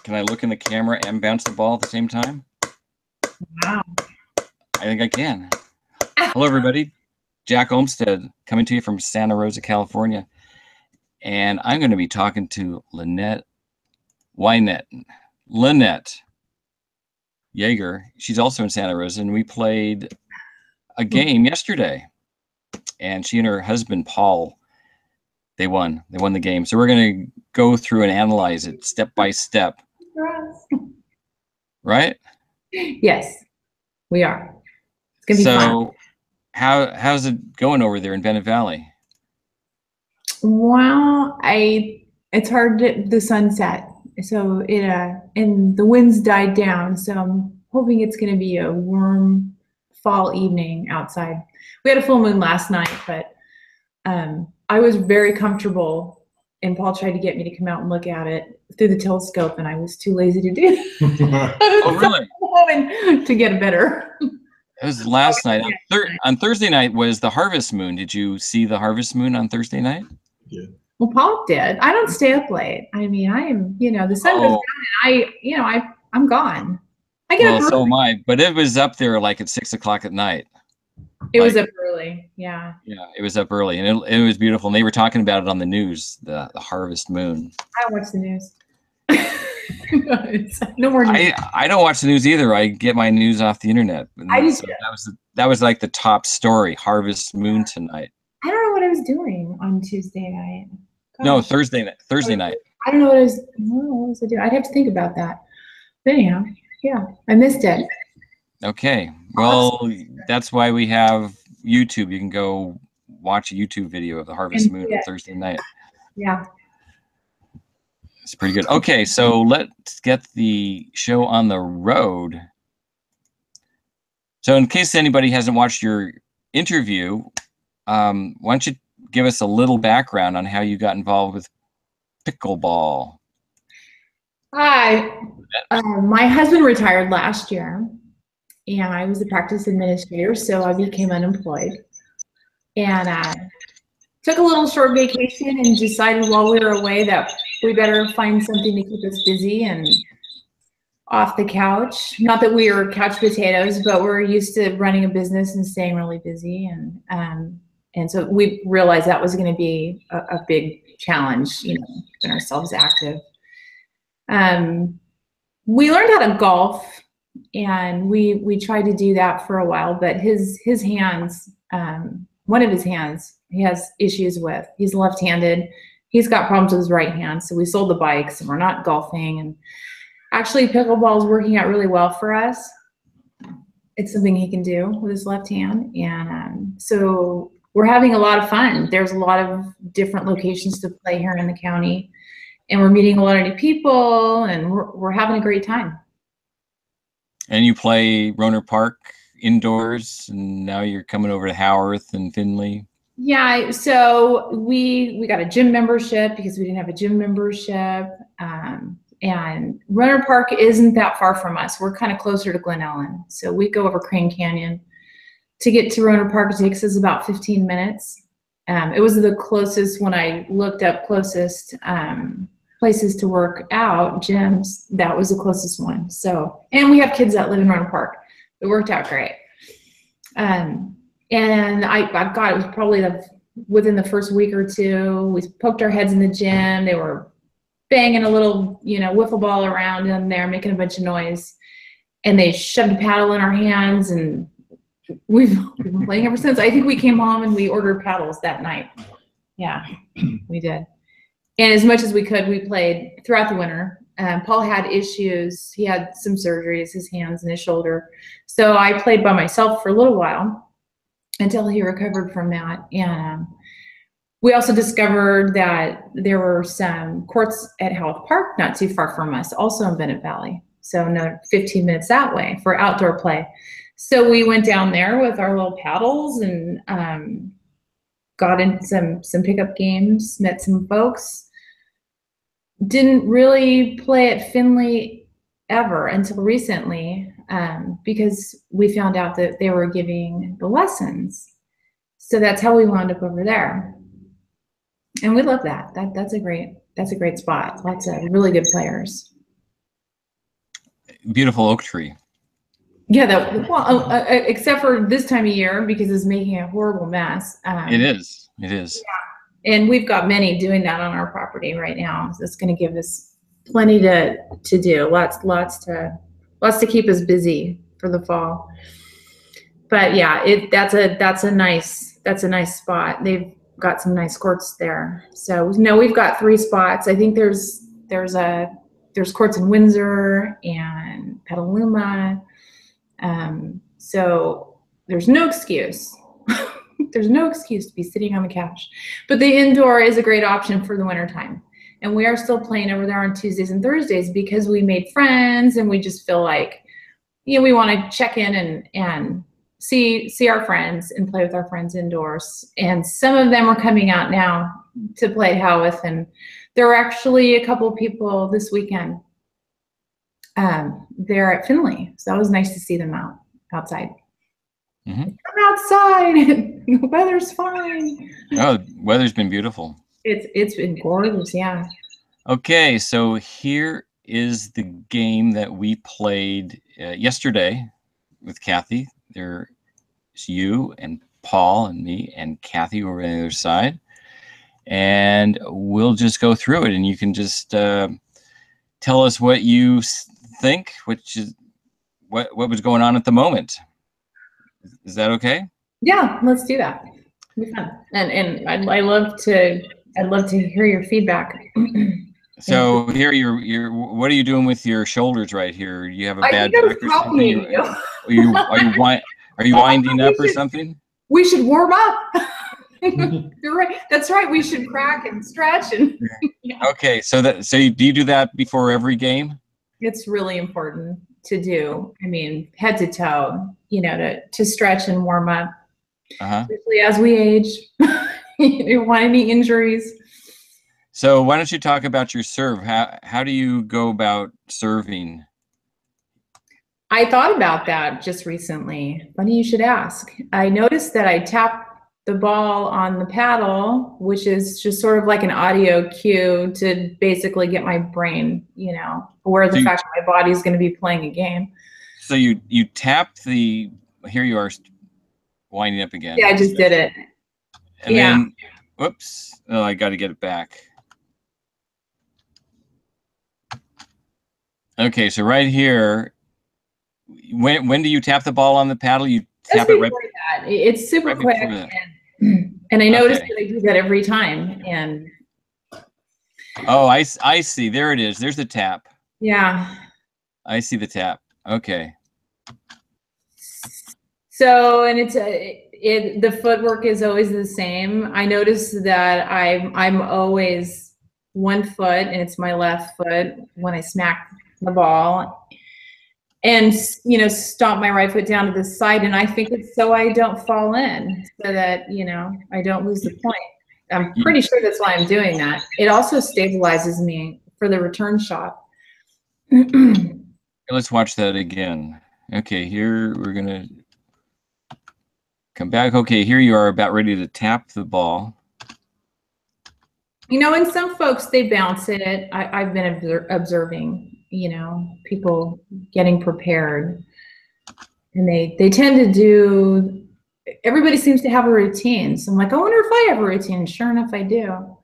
Can I look in the camera and bounce the ball at the same time? Wow. I think I can. Hello, everybody. Jack Olmsted coming to you from Santa Rosa, California. And I'm going to be talking to Lynette Yeager. She's also in Santa Rosa, and we played a game yesterday. And she and her husband, Paul, they won. They won the game. So we're going to go through and analyze it step by step. Right? Yes, we are. It's going to be fun. So how's it going over there in Bennett Valley? Well, it's hard the sunset. So and the winds died down. So I'm hoping it's going to be a warm fall evening outside. We had a full moon last night, but I was very comfortable, and Paul tried to get me to come out and look at it through the telescope, and I was too lazy to do it. Oh, really? To get better. It was last night. On Thursday night was the harvest moon. Did you see the harvest moon on Thursday night? Yeah. Well, Paul did. I don't stay up late. I mean, I am, the sun goes down and I'm gone. I get up early. So am I, but it was up there like at 6 o'clock at night. It was up early. Yeah. Yeah, it was up early, and it was beautiful. And they were talking about it on the news, the harvest moon. I don't watch the news. No more news. I don't watch the news either. I get my news off the internet. I do. So that was like the top story, harvest moon tonight. I don't know what I was doing on Tuesday night. Gosh. No, Thursday night. I don't know what was I doing? I'd have to think about that. But anyhow, yeah, I missed it. Okay, well, that's why we have YouTube. You can go watch a YouTube video of the harvest moon on Thursday night. Yeah. It's pretty good. Okay, so let's get the show on the road. So in case anybody hasn't watched your interview, why don't you give us a little background on how you got involved with pickleball? Hi. My husband retired last year, and I was a practice administrator, so I became unemployed. And took a little short vacation and decided while we were away that we better find something to keep us busy and off the couch. Not that we are couch potatoes, but we're used to running a business and staying really busy. And so we realized that was going to be a big challenge, keeping ourselves active. We learned how to golf, and we tried to do that for a while, but his hands, one of his hands, he has issues with. He's left-handed. He's got problems with his right hand, so we sold the bikes, and we're not golfing. And actually, pickleball is working out really well for us. It's something he can do with his left hand, and so we're having a lot of fun. There's a lot of different locations to play here in the county, and we're meeting a lot of new people, and we're having a great time. And you play Roner Park indoors, and now you're coming over to Howarth and Finley. Yeah, so we got a gym membership because we didn't have a gym membership. And Roner Park isn't that far from us. We're kind of closer to Glen Ellen. So we go over Crane Canyon. To get to Roner Park, it takes us about 15 minutes. It was the closest, when I looked up closest places to work out, gyms, that was the closest one. So, and we have kids that live in Roner Park. It worked out great. And I got, it was probably within the first week or two, we poked our heads in the gym. They were banging a little, wiffle ball around in there, making a bunch of noise. And they shoved a paddle in our hands, and we've been playing ever since. I think we came home and we ordered paddles that night. Yeah, we did. And as much as we could, we played throughout the winter. Paul had issues. He had some surgeries, his hands and his shoulder. So I played by myself for a little while until he recovered from that. And we also discovered that there were some courts at Howarth Park, not too far from us, also in Bennett Valley. So another 15 minutes that way for outdoor play. So we went down there with our little paddles and got in some pickup games, met some folks. Didn't really play at Finley ever until recently, because we found out that they were giving the lessons. So that's how we wound up over there. And we love that. That's a great spot. Lots of really good players. beautiful oak tree. Yeah, that well, except for this time of year because it's making a horrible mess. It is. It is. Yeah. And we've got many doing that on our property right now. So it's going to give us plenty to do. Lots to keep us busy for the fall. But yeah, that's a nice spot. They've got some nice courts there. So no, we've got 3 spots. I think there's courts in Windsor and Petaluma. So there's no excuse. There's no excuse to be sitting on the couch. But the indoor is a great option for the wintertime. And we are still playing over there on Tuesdays and Thursdays because we made friends and we just feel like, we want to check in and see our friends and play with our friends indoors. And some of them are coming out now to play at Howarth, and there are actually a couple of people this weekend there at Finley. So that was nice to see them outside. Mm-hmm. Come outside. The weather's fine. Oh, weather's been beautiful. It's been gorgeous, yeah. Okay, so here is the game that we played yesterday with Kathy. There's you and Paul and me and Kathy over on the other side. And we'll just go through it, and you can just tell us what you think, which is what was going on at the moment. Is that okay? Yeah, let's do that. It'll be fun. And I love to hear your feedback. So here what are you doing with your shoulders right here? You have a bad back or something? Are you winding up or something? We should warm up. You're right. That's right. We should crack and stretch and yeah. Okay, so do you do that before every game? It's really important to do. I mean, head to toe, to stretch and warm up. Especially as we age. You don't want any injuries. So why don't you talk about your serve? How do you go about serving? I thought about that just recently. Funny you should ask. I noticed that I tap the ball on the paddle, which is just sort of like an audio cue to basically get my brain, aware of the fact that my body's going to be playing a game. So you tap here you are winding up again. Yeah, I just did it. And then, whoops, oh, I got to get it back. Okay, so right here, when do you tap the ball on the paddle? You tap it right. It's super quick, and I noticed that I do that every time. And oh, I see. There it is. There's the tap. Yeah. I see the tap. Okay. So, and the footwork is always the same. I noticed that I'm always one foot, and it's my left foot when I smack the ball, and stomp my right foot down to the side. And I think it's so I don't fall in, so that I don't lose the point. I'm pretty sure that's why I'm doing that. It also stabilizes me for the return shot. Let's watch that again. Okay, here we're gonna come back. Okay, here you are about ready to tap the ball. And some folks, they bounce it. I've been observing, people getting prepared. And they tend to do, everybody seems to have a routine. So I'm like, I wonder if I have a routine. Sure enough, I do.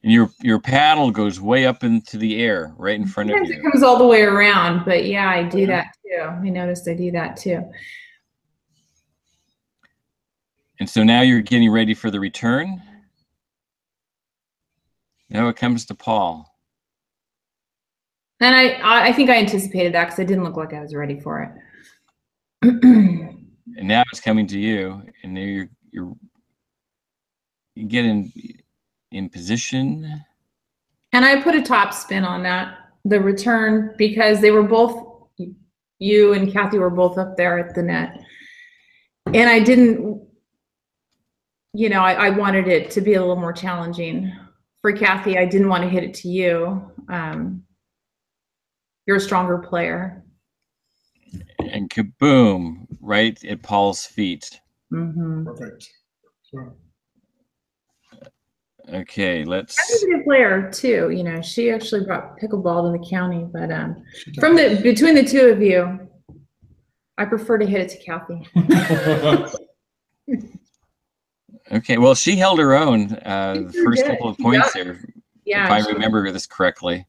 And your paddle goes way up into the air, right in front of you. It comes all the way around, but yeah, I do that too. I noticed I do that too. And so now you're getting ready for the return. Now it comes to Paul. And I think I anticipated that because it didn't look like I was ready for it. And now it's coming to you, and now you get in position. And I put a top spin on the return, because they were both, you and Kathy were both up there at the net. And I didn't, I wanted it to be a little more challenging. For Kathy, I didn't want to hit it to you. You're a stronger player. And kaboom, right at Paul's feet. Mm-hmm. Perfect. Sure. Okay, let's. She's a good player too. You know, she actually brought pickleball to the county, but from between the two of you, I prefer to hit it to Kathy. Okay, well, she held her own the first couple of points there, yeah, if I remember this correctly.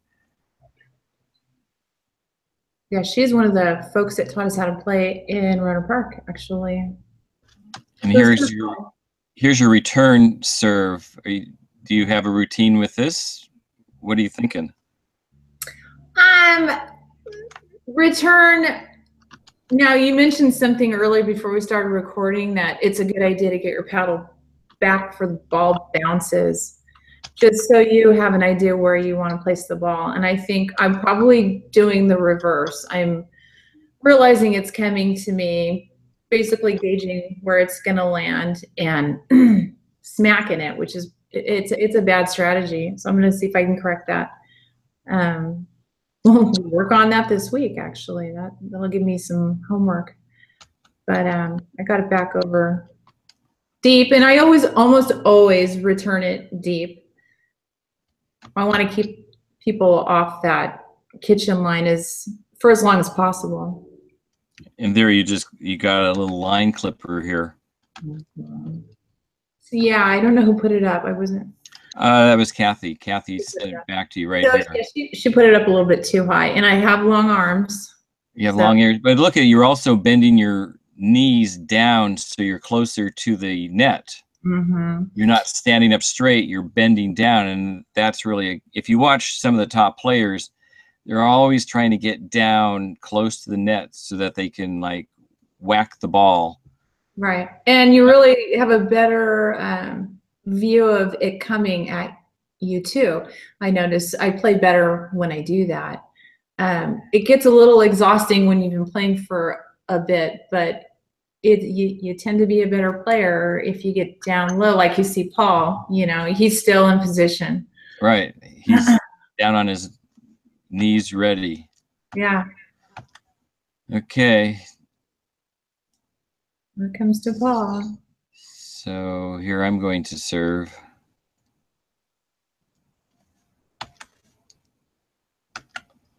Yeah, she's one of the folks that taught us how to play in Roanoke Park, actually. And here's your return serve. Do you have a routine with this? What are you thinking? Return. Now, you mentioned something earlier before we started recording that it's a good idea to get your paddle back for the ball bounces, just so you have an idea where you want to place the ball. And I think I'm probably doing the reverse. I'm realizing it's coming to me, basically gauging where it's going to land and smacking it, which is it's a bad strategy. So I'm going to see if I can correct that. We'll work on that this week, actually. That'll give me some homework. But I got it back over deep, and I almost always return it deep. I want to keep people off that kitchen line for as long as possible. And there you got a little line clipper here. So yeah, I don't know who put it up. I wasn't. That was Kathy. Kathy sent it back to you right here. Yeah, she put it up a little bit too high, and I have long arms. You have long ears, but look you're also bending your knees down so you're closer to the net. Mm-hmm. You're not standing up straight, you're bending down, and that's really, if you watch some of the top players, they're always trying to get down close to the net so that they can like whack the ball. Right, and you really have a better view of it coming at you too. I notice I play better when I do that. It gets a little exhausting when you've been playing for a bit, but you tend to be a better player if you get down low, like you see Paul. You know, he's still in position. Right, he's down on his knees, ready. Yeah. Okay. Here comes to Paul. So here I'm going to serve.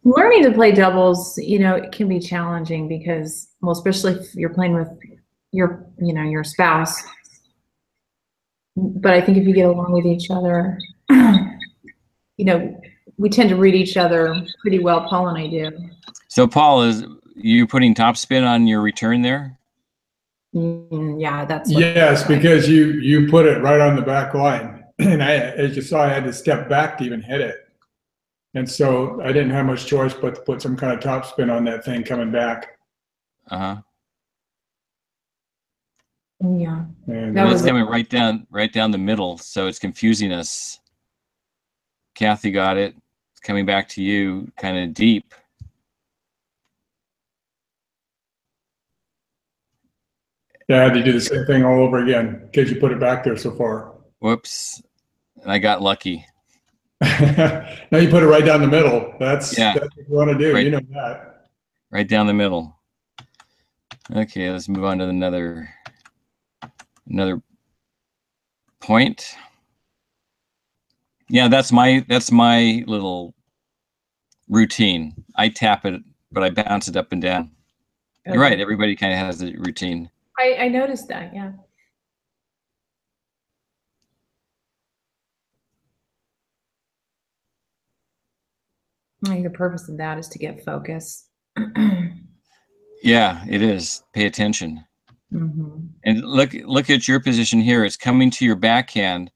Learning to play doubles, you know, it can be challenging because, well, especially if you're playing with your spouse. But I think if you get along with each other, you know, we tend to read each other pretty well, Paul and I do. So Paul, is you putting topspin on your return there? Yeah, that's yes, because you put it right on the back line, and as you saw, I had to step back to even hit it, and so I didn't have much choice but to put some kind of topspin on that thing coming back. Yeah, and that was coming right down the middle, so it's confusing us. Kathy got it. It's coming back to you, kind of deep. Yeah, I had to do the same thing all over again because you put it back there so far. Whoops. And I got lucky. Now you put it right down the middle. That's what you want to do. Right, you know that. Right down the middle. Okay, let's move on to another point. Yeah, that's my little routine. I tap it, but I bounce it up and down. Okay. You're right. Everybody kind of has a routine. I noticed that, yeah. I think the purpose of that is to get focus. Yeah, it is. Pay attention. Mm-hmm. And look at your position here. It's coming to your backhand,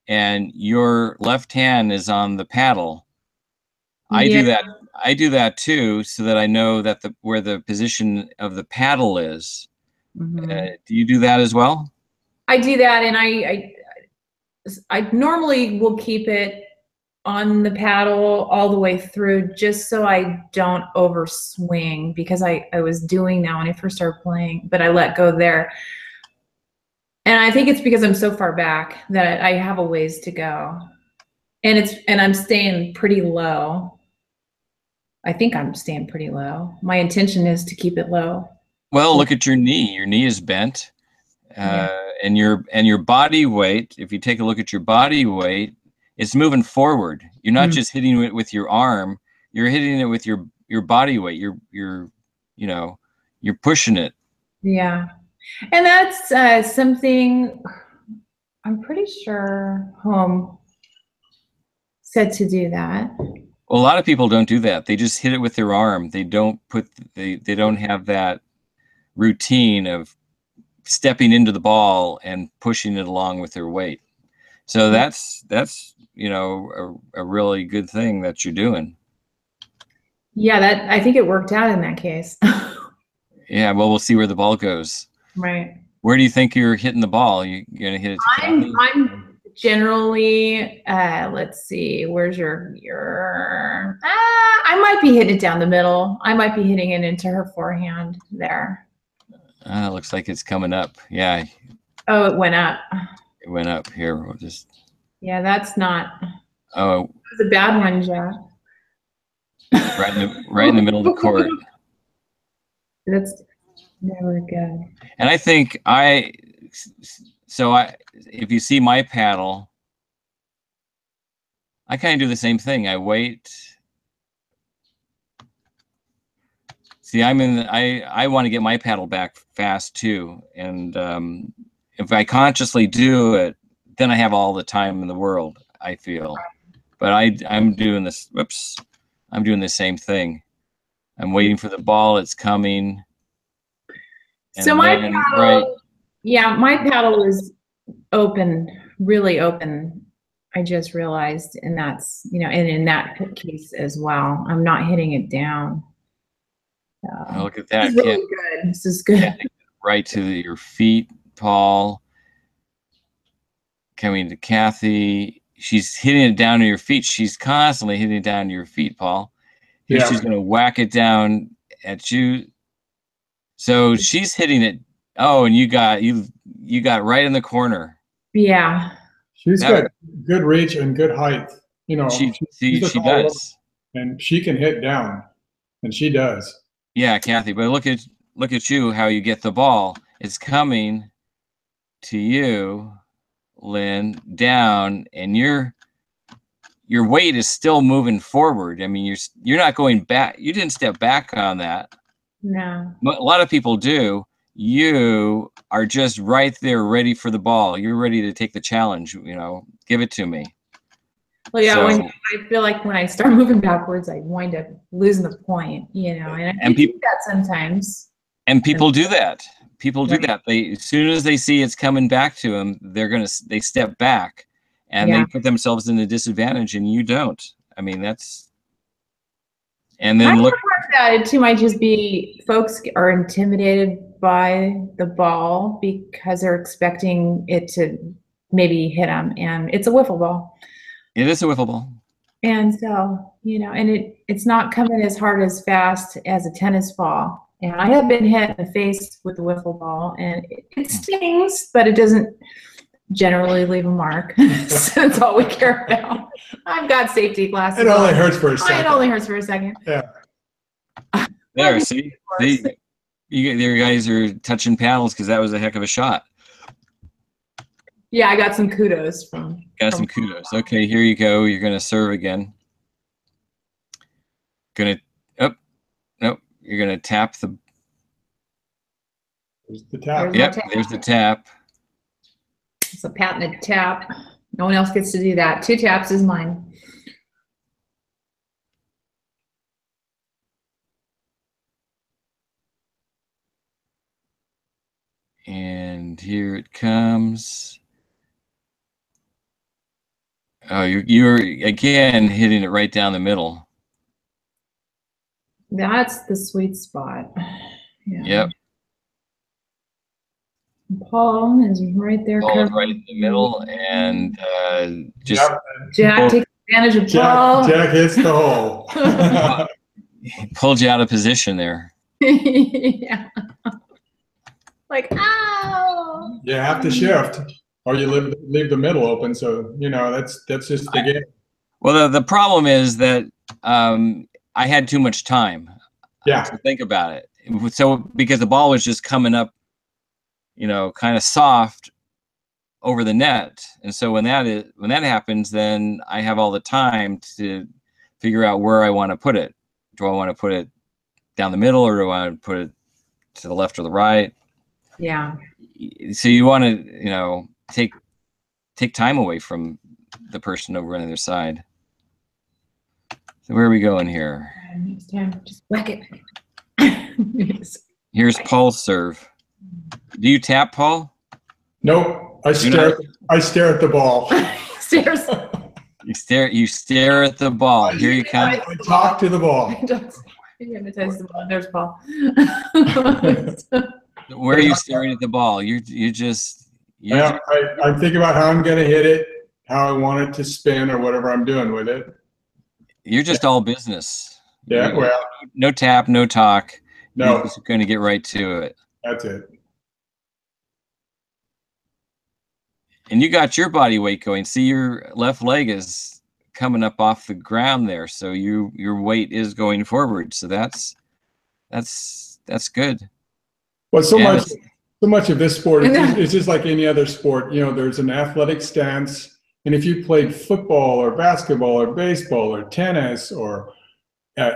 and your left hand is on the paddle. I do that too, so that I know that where the position of the paddle is. Mm-hmm. Do you do that as well? I do that, and I normally will keep it on the paddle all the way through, just so I don't overswing, because I was doing that when I first started playing, but I let go there. And I think it's because I'm so far back that I have a ways to go, and I'm staying pretty low. I think I'm staying pretty low. My intention is to keep it low. Well, look at your knee. Your knee is bent, and your body weight, if you take a look at your body weight, it's moving forward. You're not just hitting it with your arm, you're hitting it with your body weight. You're pushing it. Yeah. And that's something I'm pretty sure home said to do that. Well, a lot of people don't do that. They just hit it with their arm. They don't they don't have that routine of stepping into the ball and pushing it along with their weight. So that's a really good thing that you're doing. Yeah, I think it worked out in that case. Yeah, well, we'll see where the ball goes. Right. Where do you think you're hitting the ball? You're gonna hit it to Kathy? I'm generally, let's see, where's your I might be hitting it down the middle. I might be hitting it into her forehand there. Looks like it's coming up. Yeah. Oh, it went up. It went up. Here, we'll just. Yeah, that's not. Oh. It was a bad one, Jack. Right in the middle of the court. That's never good. And I think if you see my paddle, I kind of do the same thing. I wait. See, I want to get my paddle back fast too. And if I consciously do it, then I have all the time in the world, I feel. But I'm doing this, whoops, I'm doing the same thing. I'm waiting for the ball, it's coming. So my paddle, yeah, my paddle is open, really open. I just realized, and that's, and in that case as well, I'm not hitting it down. Oh, look at that. This is really good. This is good. Right to your feet, Paul. Coming to Kathy. She's hitting it down to your feet. She's constantly hitting it down to your feet, Paul. Here she's going to whack it down at you. So she's hitting it. Oh, and you got right in the corner. Yeah. She's got good reach and good height. She does. And she can hit down, and she does. Yeah, Kathy, but look at you, how you get the ball. It's coming to you, Lynn, down, and your weight is still moving forward. I mean, you're not going back. You didn't step back on that. No. A lot of people do. You are just right there, ready for the ball. You're ready to take the challenge. Give it to me. Well, yeah. I feel like when I start moving backwards, I wind up losing the point. And people do that sometimes. And people do that. People do that. As soon as they see it's coming back to them, they step back, and they put themselves in a disadvantage, and you don't. I mean, that's. And then look. That it too might just be folks are intimidated by the ball because they're expecting it to maybe hit them, and it's a wiffle ball. It is a wiffle ball. And so, and it's not coming as hard as fast as a tennis ball. And I have been hit in the face with the wiffle ball, and it stings, but it doesn't generally leave a mark. So that's all we care about. I've got safety glasses. It only hurts for a second. It only hurts for a second. Yeah. There, see? You guys are touching paddles because that was a heck of a shot. Yeah, I got some kudos from. Some kudos. Okay, here you go. You're going to serve again. You're going to tap the. There's the tap. There's the tap. It's a pat and a tap. No one else gets to do that. 2 taps is mine. And here it comes. Oh, you're again hitting it right down the middle. That's the sweet spot. Yeah. Yep. Paul is right there. Paul's right in the middle, and just Jack takes advantage of Paul. Jack hits the hole. Pulled you out of position there. Yeah. Like, ow. You have to shift, or you leave the middle open. So that's just the game. Well, the problem is that I had too much time. To think about it. So because the ball was just coming up, kind of soft, over the net. And so when that happens, then I have all the time to figure out where I want to put it. Do I want to put it down the middle, or do I want to put it to the left or the right? Yeah. So you want to, take time away from the person over on the other side. So where are we going here? Next time, just whack it. Here's Paul's serve. Do you tap, Paul? Nope. I stare at the ball. Stairs. You stare at the ball. Here you come. I talk to the ball. You hypnotize the ball. There's Paul. Where are you staring at the ball? I think about how I'm going to hit it, how I want it to spin, or whatever I'm doing with it. You're just all business. Yeah, well. No tap, no talk. No. You're just going to get right to it. That's it. And you got your body weight going. See, your left leg is coming up off the ground there, so your weight is going forward. So that's good. Well, so much of this sport is just like any other sport. There's an athletic stance, and if you played football or basketball or baseball or tennis or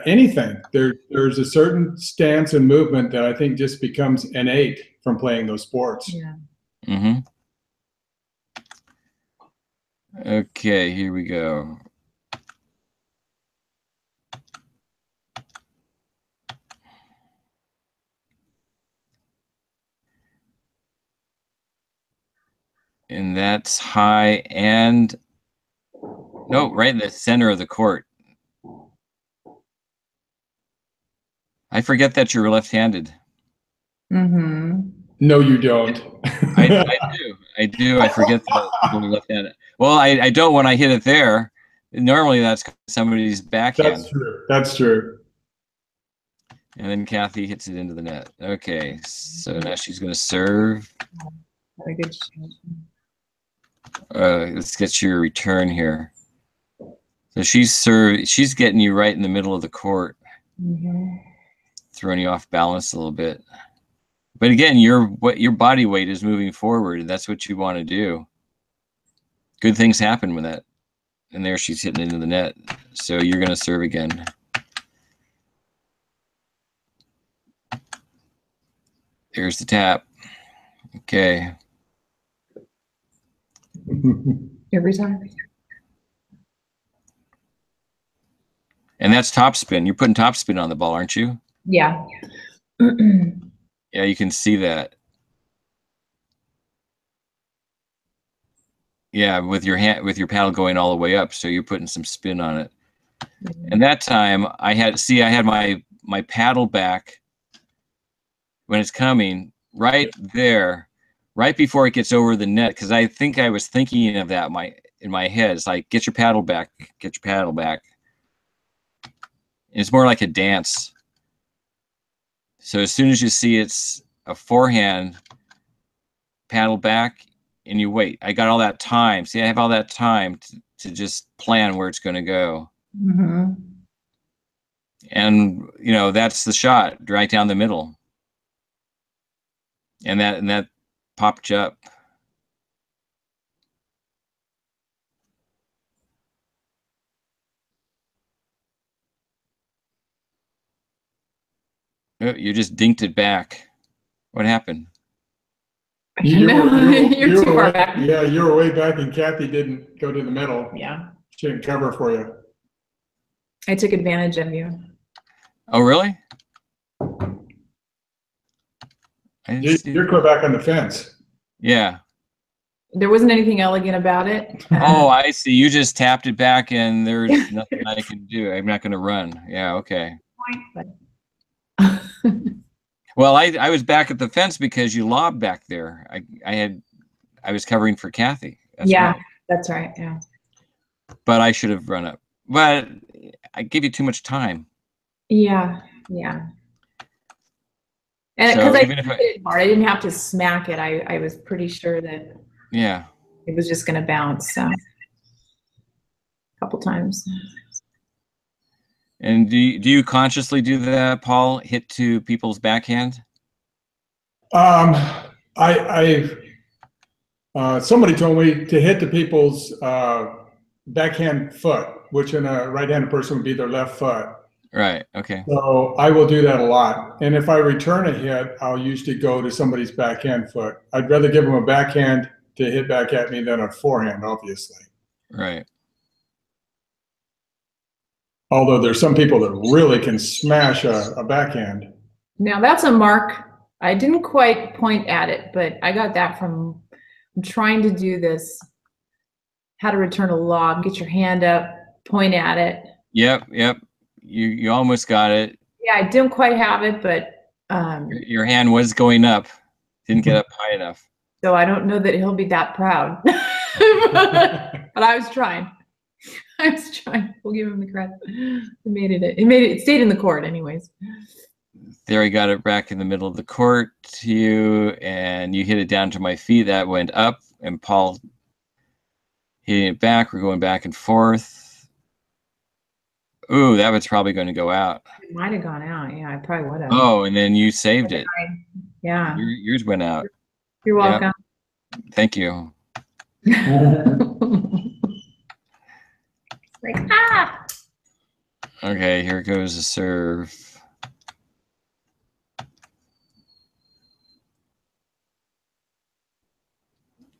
anything, there's a certain stance and movement that I think just becomes innate from playing those sports. Yeah. Mm-hmm. Okay, here we go. And that's high and no, right in the center of the court. I forget that you're left-handed. Mm-hmm. No, you don't. I do. I forget that you're left-handed. Well, I don't when I hit it there. Normally that's somebody's backhand. That's true. And then Kathy hits it into the net. Okay, so now she's going to serve. Very good shot. Let's get your return here. So she's getting you right in the middle of the court, throwing you off balance a little bit. But again, your body weight is moving forward, and that's what you want to do. Good things happen with that. And there she's hitting into the net. So you're going to serve again. There's the tap. Okay. Every time. And that's topspin. You're putting topspin on the ball, aren't you? Yeah. Yeah, you can see that. Yeah, with your paddle going all the way up, so you're putting some spin on it. And that time I had my paddle back when it's coming right there, right before it gets over the net, because I think I was thinking of that in my head. It's like, get your paddle back, get your paddle back. It's more like a dance. So as soon as you see it's a forehand, paddle back, and you wait. I got all that time. See, I have all that time to just plan where it's going to go. Mm-hmm. And, that's the shot right down the middle. And that popped you up. Oh, you just dinked it back. What happened? You're too far back. Yeah, you were way back, and Kathy didn't go to the middle. Yeah. She didn't cover for you. I took advantage of you. Oh, really? You're clear back on the fence. Yeah. There wasn't anything elegant about it. Oh, I see. You just tapped it back, and there's nothing I can do. I'm not going to run. Yeah, okay. Well, I was back at the fence because you lobbed back there. I was covering for Kathy. That's right. Yeah. But I should have run up. But I gave you too much time. Yeah. Yeah. And because I hit it hard, I didn't have to smack it. I was pretty sure that it was just going to bounce. So a couple times. And do you consciously do that, Paul? Hit to people's backhand? I Somebody told me to hit the people's backhand foot, which in a right-handed person would be their left foot. Right. Okay. So I will do that a lot. And if I return a hit, I'll usually go to somebody's backhand foot. I'd rather give them a backhand to hit back at me than a forehand, obviously. Right. Although there's some people that really can smash a backhand. Now that's a mark. I didn't quite point at it, but I got that from trying to do this. How to return a lob, get your hand up, point at it. Yep. Yep. You almost got it. Yeah, I didn't quite have it, but your hand was going up. Didn't get up high enough. so I don't know that he'll be that proud. But I was trying. I was trying. We'll give him the credit. It made it. It stayed in the court, anyways. There, I got it back in the middle of the court to you, and you hit it down to my feet. That went up, and Paul hitting it back. We're going back and forth. Ooh, that was probably going to go out. It might have gone out. Yeah, I probably would have. Oh, and then you saved it. Yeah. Yours went out. You're welcome. Yep. Thank you. Like, ah! Okay, here goes the serve.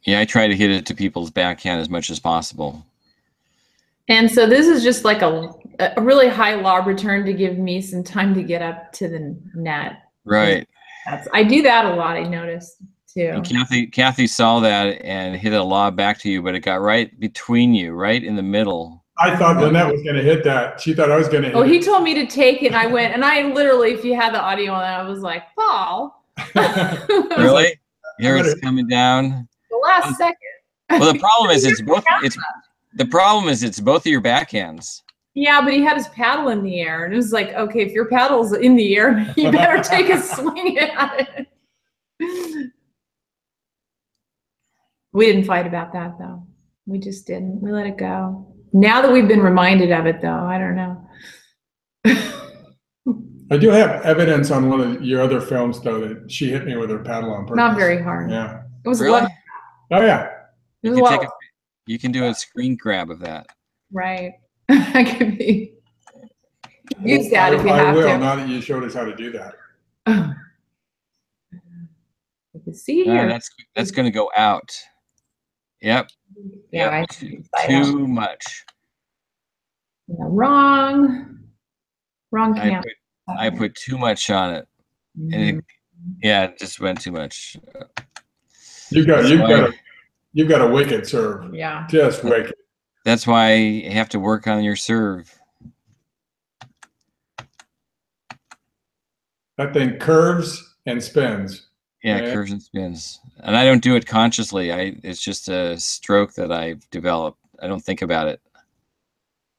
Yeah, I try to hit it to people's backhand as much as possible. And so this is just like a really high lob return to give me some time to get up to the net. Right. I do that a lot, I noticed too. And Kathy saw that and hit a lob back to you, but it got right between you, right in the middle. I thought Lynette was going to hit that. She thought I was going to hit it. Oh, he told me to take it, and I went, and I literally, if you had the audio on that, I was like, Paul. Really? Here it's coming down. The last second. Well, the problem is the problem is it's both of your backhands. Yeah, but he had his paddle in the air, and it was like, okay, if your paddle's in the air, you better take a swing at it. We didn't fight about that, though. We just didn't. We let it go. Now that we've been reminded of it, though, I don't know. I do have evidence on one of your other films, though, that she hit me with her paddle on purpose. Not very hard. Yeah. It was really? Oh, yeah. You can do a screen grab of that. Right. I can be. Use that if you have I will, to. now that you showed us how to do that. You can see here. That's going to go out. Yep. Yeah, yep. Too much. Wrong camp. I put too much on it. And it just went too much. You've got a wicked serve. Yeah. Just wicked. That's why you have to work on your serve. That thing curves and spins. Yeah, right? Curves and spins. And I don't do it consciously. It's just a stroke that I've developed. I don't think about it.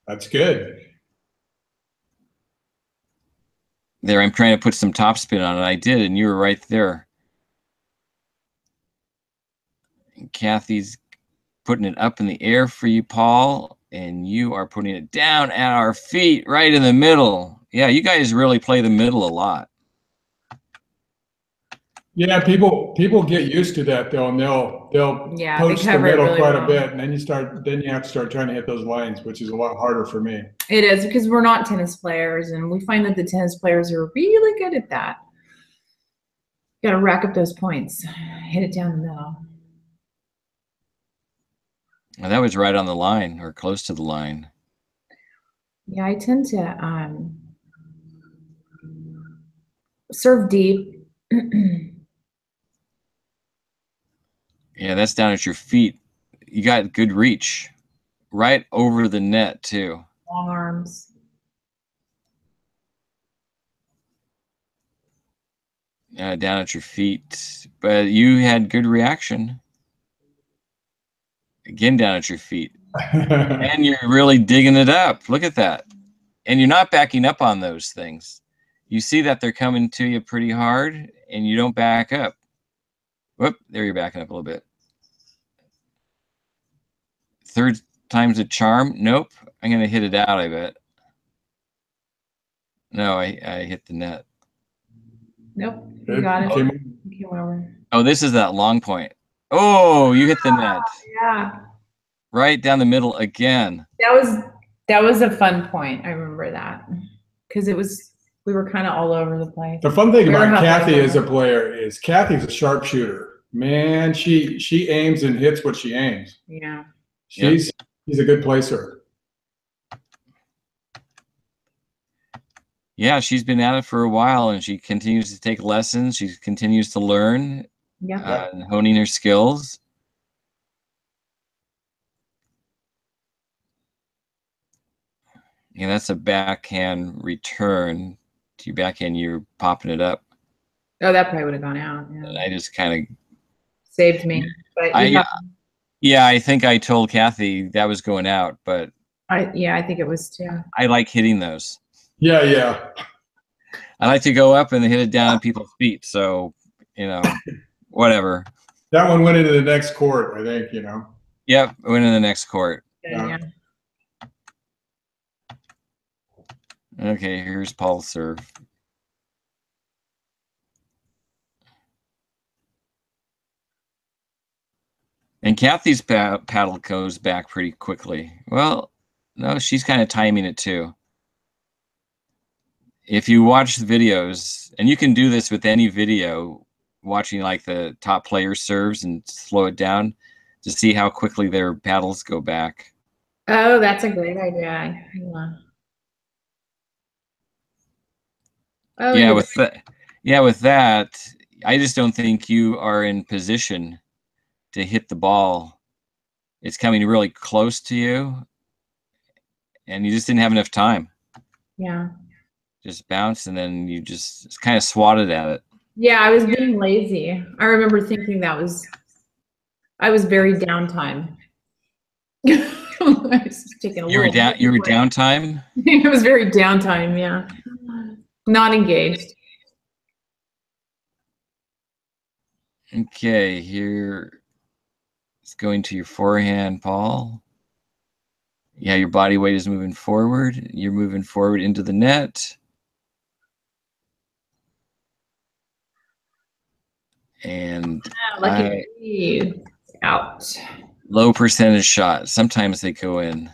That's good. There, I'm trying to put some topspin on it. I did, and you were right there. And Kathy's putting it up in the air for you, Paul, and you are putting it down at our feet, right in the middle. Yeah, you guys really play the middle a lot. Yeah, people get used to that though, and they'll poach the middle really quite a bit, and then you have to start trying to hit those lines, which is a lot harder for me. It is, because we're not tennis players, and we find that the tennis players are really good at that. You got to rack up those points, hit it down the middle. Well, that was right on the line, or close to the line. Yeah, I tend to serve deep. Yeah, that's down at your feet. You got good reach. Right over the net, too. Long arms. Yeah, down at your feet. But you had good reaction. Again, down at your feet. And you're really digging it up. Look at that. And you're not backing up on those things. You see that they're coming to you pretty hard, and you don't back up. Whoop, there you're backing up a little bit. Third time's a charm. Nope. I'm going to hit it out, I bet. No, I hit the net. Nope. You got it. Came over. Oh, this is that long point. Oh, you hit the net. Yeah. Right down the middle again. That was a fun point. I remember that. Because we were kind of all over the place. The fun thing We were about having Kathy fun. as a player is Kathy's a sharpshooter. Man, she aims and hits what she aims. Yeah. She's a good placer. Yeah, she's been at it for a while, and she continues to take lessons. She continues to learn, Yeah. and honing her skills. Yeah, that's a backhand return. To your backhand, you're popping it up. Oh, that probably would have gone out. Yeah. And I just kind of Saved me. But yeah, I think I told Kathy that was going out, but I think it was too. I like hitting those. Yeah. I like to go up and hit it down at people's feet. So, whatever. That one went into the next court, I think, Yep, went in the next court. Yeah. Okay, here's Paul's serve. And Kathy's paddle goes back pretty quickly. Well, no, she's kind of timing it too. If you watch the videos, and you can do this with any video, watching like the top player serves and slow it down to see how quickly their paddles go back. Oh, that's a great idea. Oh, Yeah, with that, I just don't think you are in position to hit the ball. It's coming really close to you, and you just didn't have enough time. Yeah. Just bounce, and then you just kind of swatted at it. Yeah, I was being lazy. I remember thinking I was very downtime. I was taking You were downtime? It was very downtime, yeah. Not engaged. Okay, here it's going to your forehand, Paul. Yeah, your body weight is moving forward. You're moving forward into the net. And lucky you. Out. Low percentage shot. Sometimes they go in.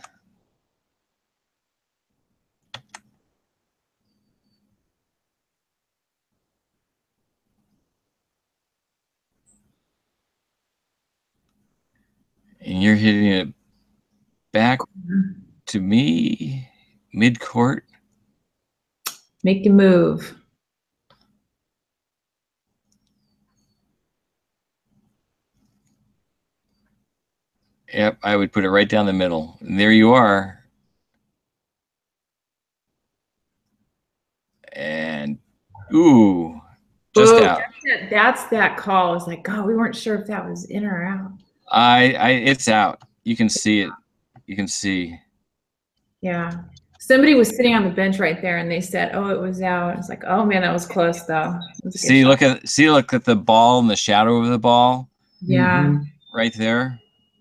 And you're hitting it back to me, mid-court. Make a move. Yep, I would put it right down the middle. And there you are. And, ooh, just out. That's that call. It's like, God, we weren't sure if that was in or out. It's out. You can see it. You can see. Yeah. Somebody was sitting on the bench right there, and they said, "Oh, it was out." It's like, "Oh man, that was close, though." See, look at the ball and the shadow of the ball. Yeah. Right there.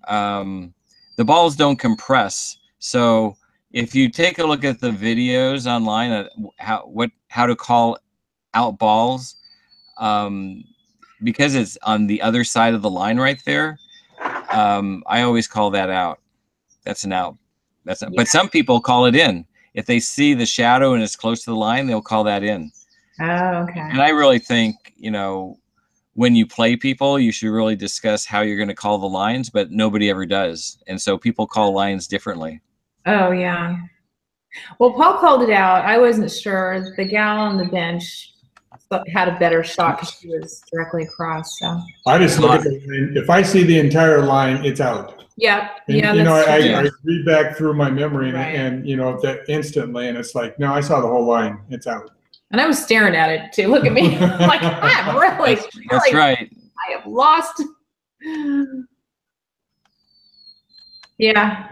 The balls don't compress. So if you take a look at the videos online at how to call out balls, because it's on the other side of the line right there, I always call that out. That's an out. But some people call it in. If they see the shadow and it's close to the line, they'll call that in. Oh, okay. And I really think, when you play people, you should really discuss how you're going to call the lines, but nobody ever does. And so people call lines differently. Oh, yeah. Well, Paul called it out. I wasn't sure. The gal on the bench had a better shot because she was directly across. So I just look at the line. If I see the entire line, it's out. Yeah. And, Yeah. I read back through my memory Right. and that instantly, and it's like, no, I saw the whole line. It's out. And I was staring at it too. Look at me. Like, I'm really. That's right. I have lost. Yeah.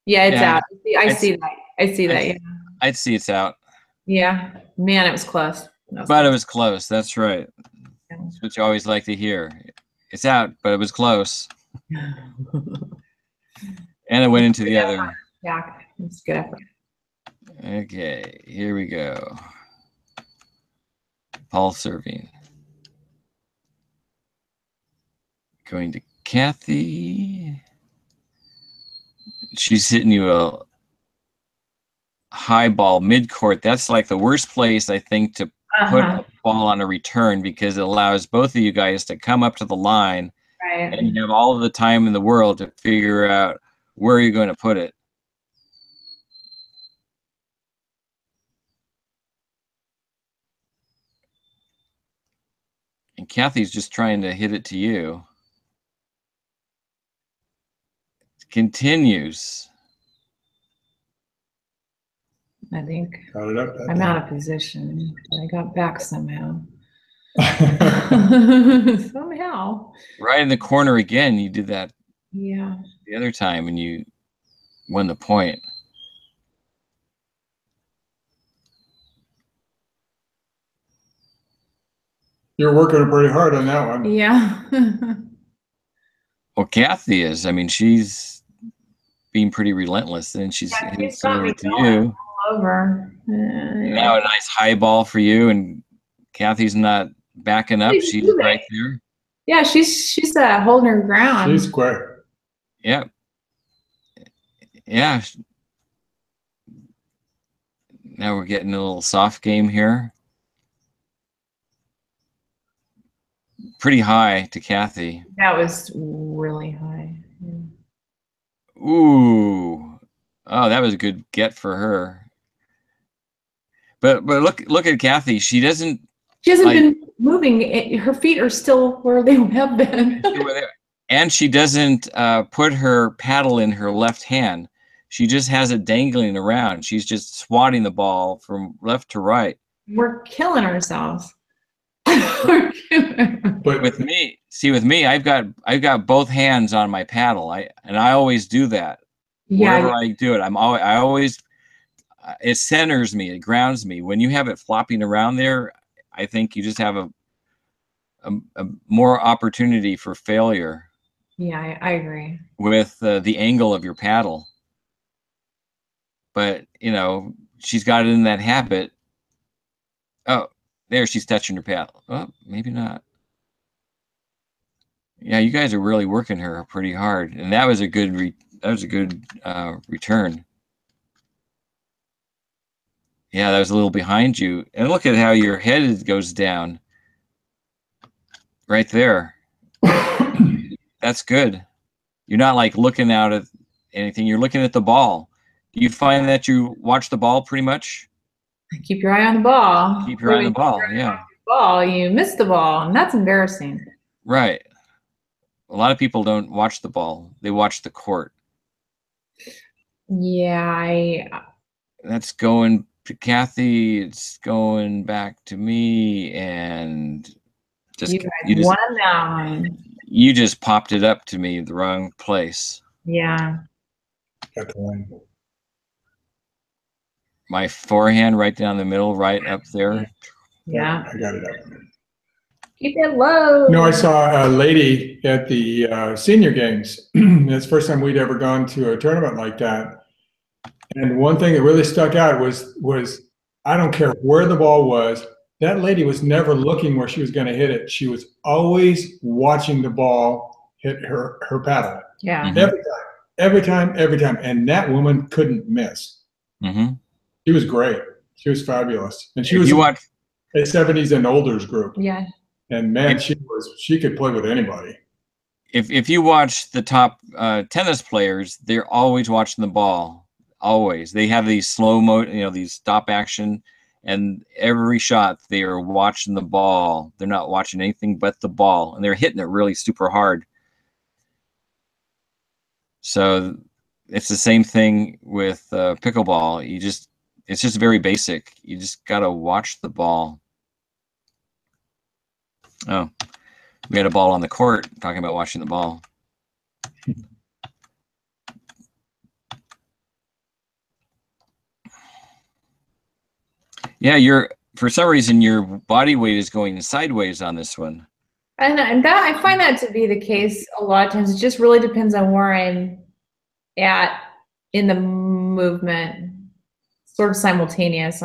Yeah, it's out. I see that. Yeah. I'd see it's out. Yeah. Man, it was close. But it was close. That's right. That's what you always like to hear. It's out, but it was close. And it went into the other. Yeah, it's good effort. Okay, here we go. Paul serving. Going to Kathy, she's hitting you a high ball mid-court. That's like the worst place, I think, to put a ball on a return, because it allows both of you guys to come up to the line, Right. and you have all of the time in the world to figure out where you're going to put it. And Kathy's just trying to hit it to you. Continues. I think Got it up. I'm out of position, but I got back somehow. Somehow. Right in the corner again. You did that Yeah. the other time, and you won the point. You're working pretty hard on that one. Yeah. Well, Kathy is. I mean, she's being pretty relentless, and she's Yeah, hitting she's got me over to going you. all over. Now a nice high ball for you, and Kathy's not backing up. She's right there. Yeah, she's holding her ground. She's quick. Yep. Yeah. Now we're getting a little soft game here. Pretty high to Kathy. That was really high. Yeah. Ooh. Oh, that was a good get for her. But look at Kathy. She hasn't been moving. Her feet are still where they have been. And she doesn't put her paddle in her left hand. She just has it dangling around. She's just swatting the ball from left to right. We're killing ourselves. But with me, I've got both hands on my paddle. I always do that. Yeah. Whenever I do it, I always it centers me, it grounds me. When you have it flopping around there, I think you just have a more opportunity for failure. Yeah, I agree. With the angle of your paddle. But, you know, she's got it in that habit. Oh, there she's touching her paddle. Oh, maybe not. Yeah, you guys are really working her pretty hard, and that was a good return. Yeah, that was a little behind you, and look at how your head goes down. Right there. That's good. You're not like looking out at anything. You're looking at the ball. Do you find that you watch the ball pretty much? Keep your eye on the ball. Keep your eye on the ball, yeah. You miss the ball, and that's embarrassing. Right. A lot of people don't watch the ball. They watch the court. Yeah, That's going to Kathy. It's going back to me, and you just popped it up to me the wrong place. Yeah. Got the one. My forehand right down the middle, right up there. Yeah. I got it up. Keep it low. No, I saw a lady at the senior games. It's the first time we'd ever gone to a tournament like that. And one thing that really stuck out was I don't care where the ball was, that lady was never looking where she was going to hit it. She was always watching the ball hit her paddle. Yeah. Mm-hmm. Every time. And that woman couldn't miss. Mm-hmm. She was great. She was fabulous. And she was a 70s and olders group. Yeah. And man, she could play with anybody. If you watch the top tennis players, they're always watching the ball. Always. They have these these stop action, and every shot they are watching the ball. They're not watching anything but the ball, and they're hitting it really super hard. So it's the same thing with pickleball. It's just very basic. You just got to watch the ball. Oh, we had a ball on the court talking about watching the ball. Yeah, for some reason your body weight is going sideways on this one. And that I find that to be the case a lot of times. It just really depends on where I'm at in the movement. Sort of simultaneous.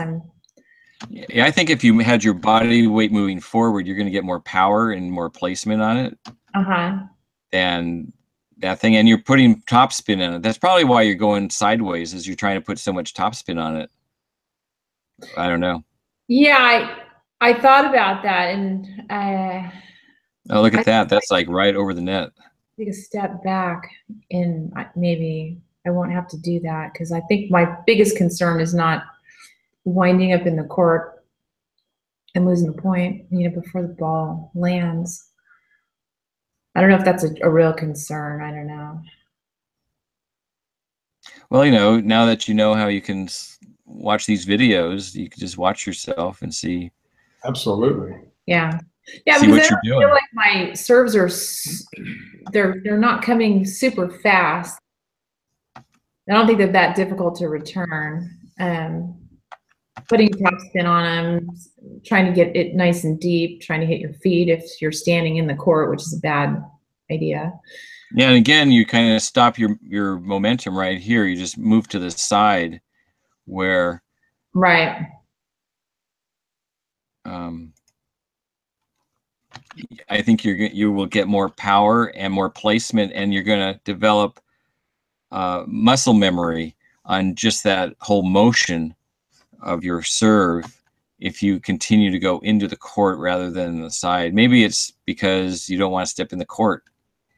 Yeah, I think if you had your body weight moving forward, you're going to get more power and more placement on it. Uh-huh. than that thing, and you're putting topspin in it. That's probably why you're going sideways, is you're trying to put so much topspin on it. I don't know. Yeah, I thought about that, and Oh, look at that. That's like right over the net. take a step back, and maybe I won't have to do that, because I think my biggest concern is not winding up in the court and losing the point, before the ball lands. I don't know if that's a real concern. I don't know. Well, now that you know how you can watch these videos, you can just watch yourself and see. Absolutely. Yeah, See because what I you're don't doing. feel like my serves are they're not coming super fast. I don't think they're that difficult to return. Putting topspin on them, trying to get it nice and deep, trying to hit your feet if you're standing in the court, which is a bad idea. Yeah, and again, you kind of stop your momentum right here. You just move to the side where Right. I think you will get more power and more placement, and you're going to develop muscle memory on just that whole motion of your serve if you continue to go into the court rather than the side. Maybe it's because you don't want to step in the court.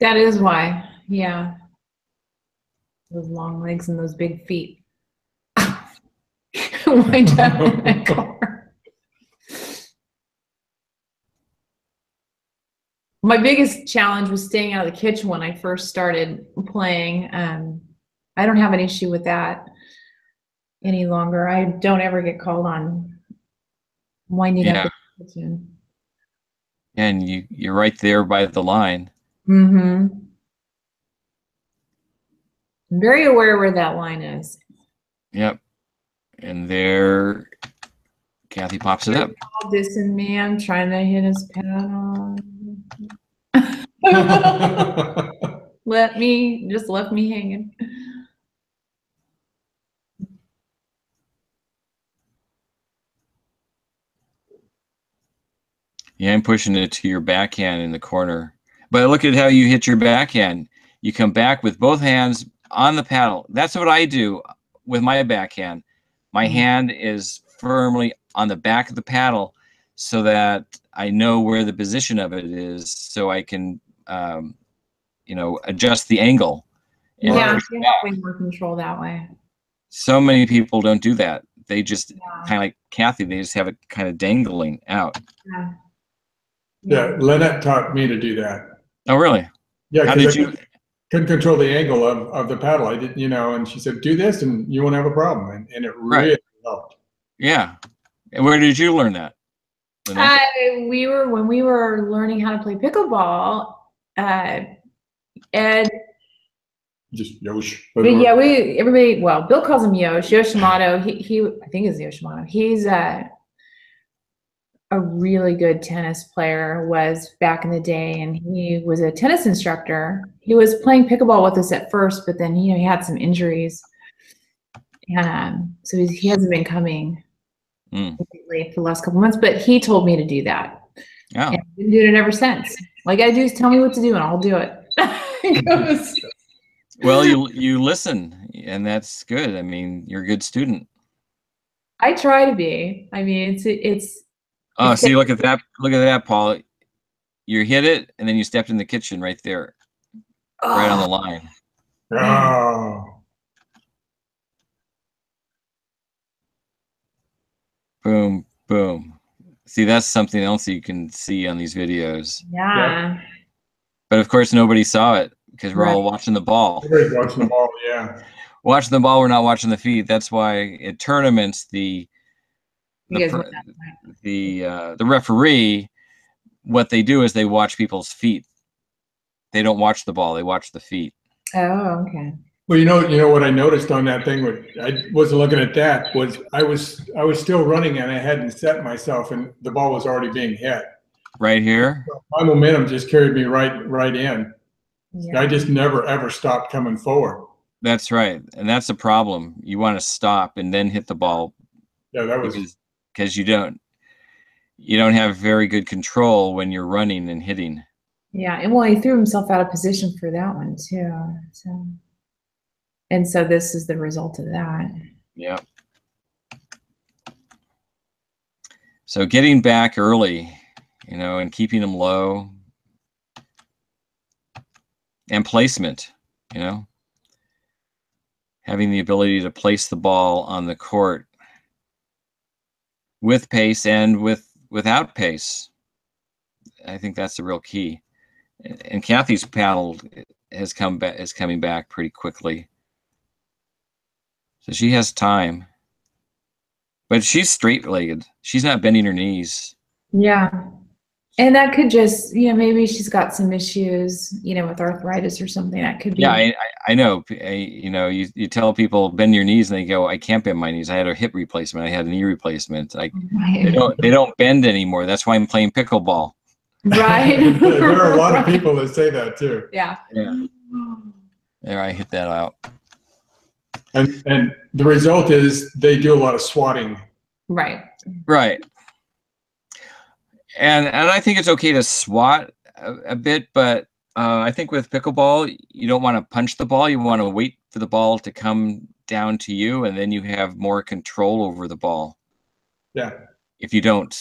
That is why. Yeah. Those long legs and those big feet. Wind up in that court. My biggest challenge was staying out of the kitchen when I first started playing. I don't have an issue with that any longer. I don't ever get called on winding up in the kitchen. And you're right there by the line. Mm-hmm. I'm very aware where that line is. Yep. And there, Kathy pops it up. All dissing me. I'm trying to hit his paddle. Left me hanging. Yeah, I'm pushing it to your backhand in the corner. But look at how you hit your backhand. You come back with both hands on the paddle. That's what I do with my backhand. My hand is firmly on the back of the paddle so that I know where the position of it is, so I can, adjust the angle. And Yeah, you have way more control that way. So many people don't do that. They just kind of like Kathy, they just have it kind of dangling out. Yeah, Lynette taught me to do that. Oh, really? Yeah. How did you? Couldn't control the angle of the paddle. I didn't, and she said, do this and you won't have a problem. And it really helped. Yeah. And where did you learn that? When we were learning how to play pickleball, Ed. Just Yosh. Bill calls him Yosh. Yoshimoto. He I think is Yoshimoto. He's a really good tennis player, was back in the day, and he was a tennis instructor. He was playing pickleball with us at first, but then he had some injuries, and so he hasn't been coming lately for the last couple months. But he told me to do that. Yeah, and I've been doing it ever since. All I gotta do is tell me what to do, and I'll do it. Well, you listen, and that's good. I mean, you're a good student. I try to be. I mean, it's. Oh, see, look at that! Look at that, Paul. You hit it, and then you stepped in the kitchen right there, right on the line. Oh. Boom, boom. See, that's something else you can see on these videos. Yeah. But of course, nobody saw it because we're all watching the ball. Everybody's watching the ball, yeah. Watching the ball, we're not watching the feet. That's why at tournaments, the referee, what they do is they watch people's feet. They don't watch the ball; they watch the feet. Oh, okay. Well, you know what I noticed on that thing. I wasn't looking at that. Was I was still running and I hadn't set myself, and the ball was already being hit. Right here. So my momentum just carried me right in. Yeah. I just never ever stopped coming forward. That's right, and that's a problem. You want to stop and then hit the ball. Yeah, that was because you don't have very good control when you're running and hitting. Yeah, and well, he threw himself out of position for that one too. So, and so this is the result of that. Yeah. So getting back early, you know, and keeping them low, and placement, you know, having the ability to place the ball on the court with pace and without pace. I think that's the real key. And Kathy's paddle is coming back pretty quickly. So she has time. But she's straight-legged. She's not bending her knees. Yeah. And that could just, maybe she's got some issues, with arthritis or something. That could be. Yeah, I know. You tell people bend your knees and they go, I can't bend my knees. I had a hip replacement. I had a knee replacement. They don't bend anymore. That's why I'm playing pickleball. Right. There are a lot of people that say that too. Yeah. Yeah. There, I hit that out. And the result is they do a lot of swatting. Right. Right. And I think it's okay to swat a bit, but I think with pickleball, you don't want to punch the ball. You want to wait for the ball to come down to you, and then you have more control over the ball. Yeah. If you don't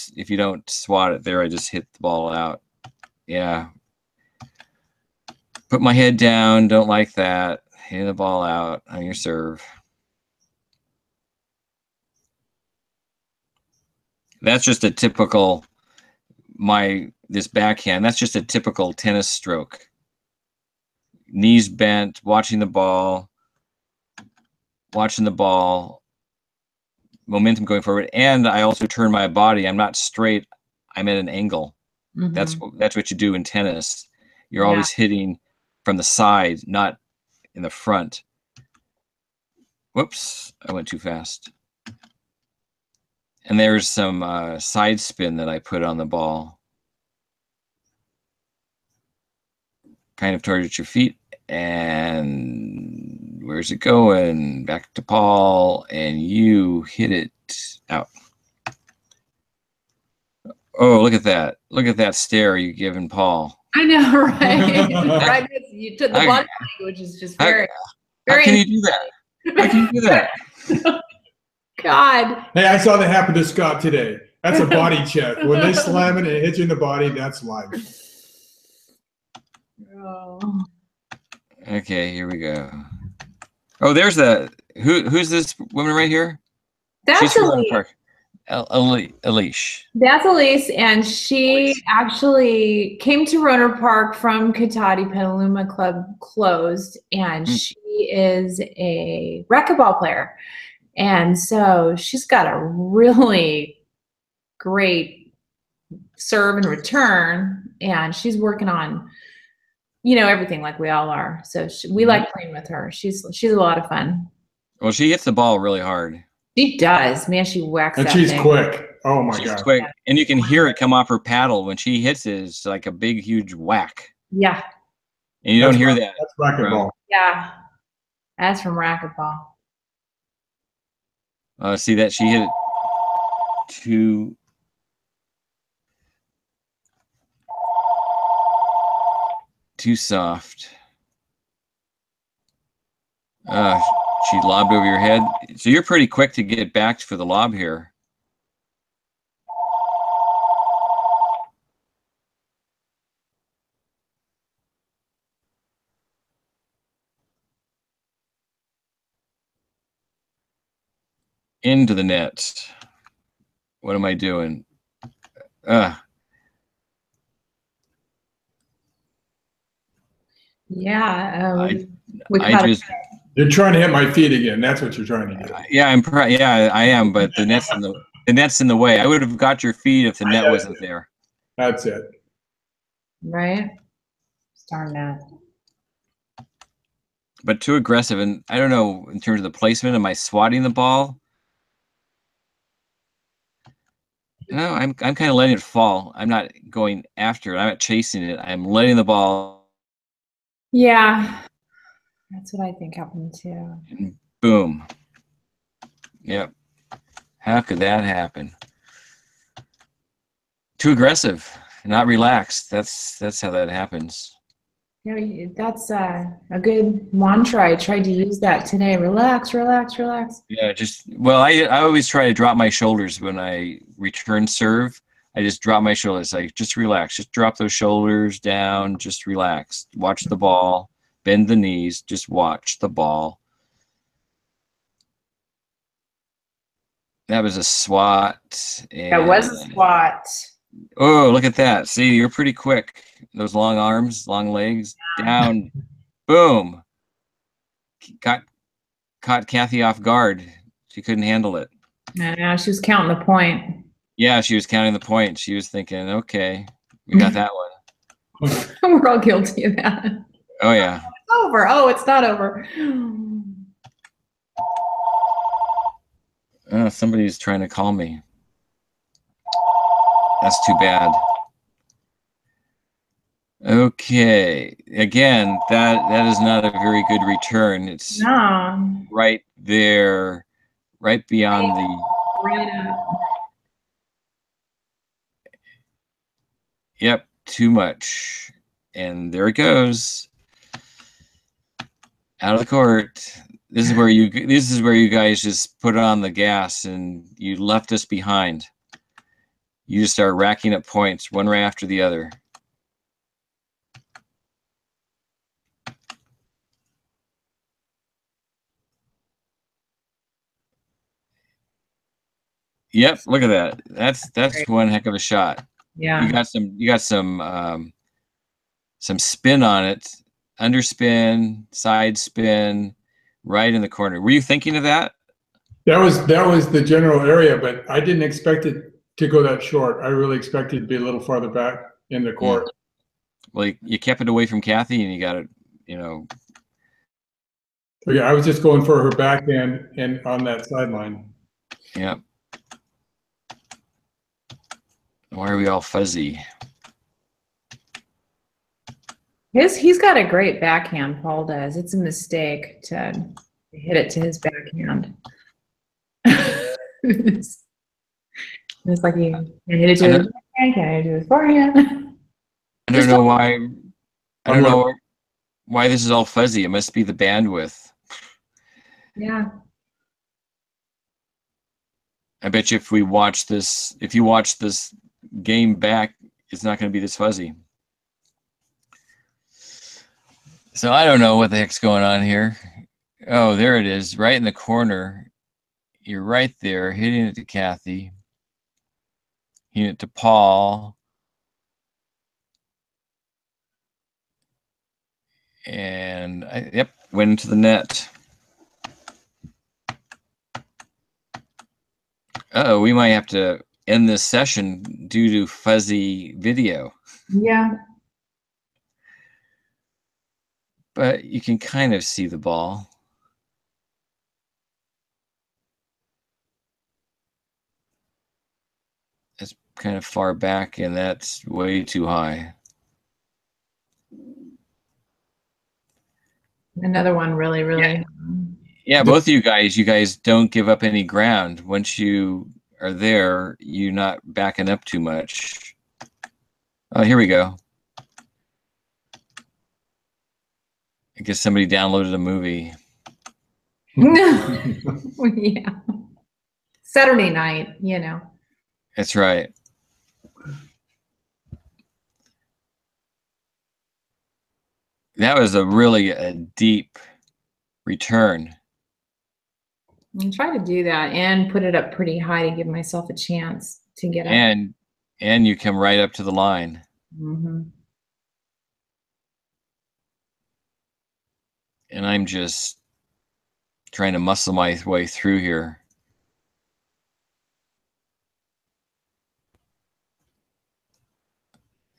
swat it there, I just hit the ball out. Yeah. Put my head down. Don't like that. Hit the ball out on your serve. That's just a typical this backhand. That's just a typical tennis stroke. Knees bent, watching the ball, momentum going forward, and I also turn my body. I'm not straight. I'm at an angle. Mm-hmm. That's what you do in tennis. You're always hitting from the side, not in the front. Whoops, I went too fast. And there's some side spin that I put on the ball. Kind of towards your feet. And where's it going? Back to Paul, and you hit it out. Oh, look at that. Look at that stare you're giving Paul. I know, right? Right. You took the body language is just very. How can you do that? How can you do that? God. Hey, I saw that happen to Scott today. That's a body check. When they slam it and it hits you in the body, that's live. Oh. Okay, here we go. Oh, there's who's this woman right here? That's Elise. Elise. That's Elise, and she actually came to Roner Park from Katati. Petaluma Club closed, and she is a racquetball player. And so she's got a really great serve and return, and she's working on, everything like we all are. So we like playing with her. She's a lot of fun. Well, she hits the ball really hard. She does, man. She whacks and that she's thing. Quick. Oh my She's God. quick, and you can hear it come off her paddle when she hits it. It's like a big, huge whack. Yeah. And you don't hear that. That's racquetball. Yeah. That's from racquetball. See that she hit it too soft. She lobbed over your head. So you're pretty quick to get back for the lob here. Into the net. What am I doing? Yeah. You're trying to hit my feet again. That's what you're trying to do. Yeah, I am, but the net's in the way. I would have got your feet if the net wasn't there. That's it. Right. Darn that. But too aggressive, and I don't know in terms of the placement. Am I swatting the ball? No, I'm kind of letting it fall. I'm not going after it. I'm not chasing it. I'm letting the ball. Yeah, that's what I think happened too. And boom. Yep. How could that happen? Too aggressive. not relaxed. That's how that happens. Yeah, that's a good mantra. I tried to use that today. Relax, relax, relax. Yeah, well, I always try to drop my shoulders when I return serve. I just drop my shoulders, like just relax, just drop those shoulders down, just relax. Watch the ball, bend the knees, just watch the ball. That was a swat. That was a swat. Oh, look at that. See, you're pretty quick. Those long arms, long legs, down, boom. Caught Kathy off guard. She couldn't handle it. I know, she was counting the point. Yeah, she was counting the point. She was thinking, okay, we got that one. We're all guilty of that. Oh, yeah. It's over. Oh, it's not over. Oh, somebody's trying to call me. That's too bad. Okay. Again, that is not a very good return. It's right there, right beyond the... Right up. Yep, too much. And there it goes. Out of the court. This is where you guys just put on the gas and you left us behind. You just start racking up points one right after the other. Yep, look at that. That's one heck of a shot. Yeah. You got some spin on it. Underspin, side spin, right in the corner. Were you thinking of that? That was the general area, but I didn't expect it to go that short. I really expected it to be a little farther back in the court. Well, you kept it away from Kathy, and you got it, you know. Yeah, I was just going for her backhand and on that sideline. Yeah. Why are we all fuzzy? He's got a great backhand, Paul does. It's a mistake to hit it to his backhand. It's like he hit it to his backhand, can't hit it to his forehand. I don't know why. I don't know why this is all fuzzy. It must be the bandwidth. Yeah. I bet you if you watch this game back, it's not going to be this fuzzy. So I don't know what the heck's going on here. Oh, there it is, right in the corner. You're right there, hitting it to Kathy. Hitting it to Paul. And yep, went into the net. Uh-oh, we might have to end this session due to fuzzy video. Yeah. But you can kind of see the ball. It's kind of far back, and that's way too high. Another one really, really. Yeah, both of you guys don't give up any ground. Once you are there, you're not backing up too much. Oh, here we go. I guess somebody downloaded a movie. Yeah. Saturday night, you know. That's right. That was a deep return. I try to do that and put it up pretty high to give myself a chance to get up. And you come right up to the line. Mm-hmm. And I'm just trying to muscle my way through here.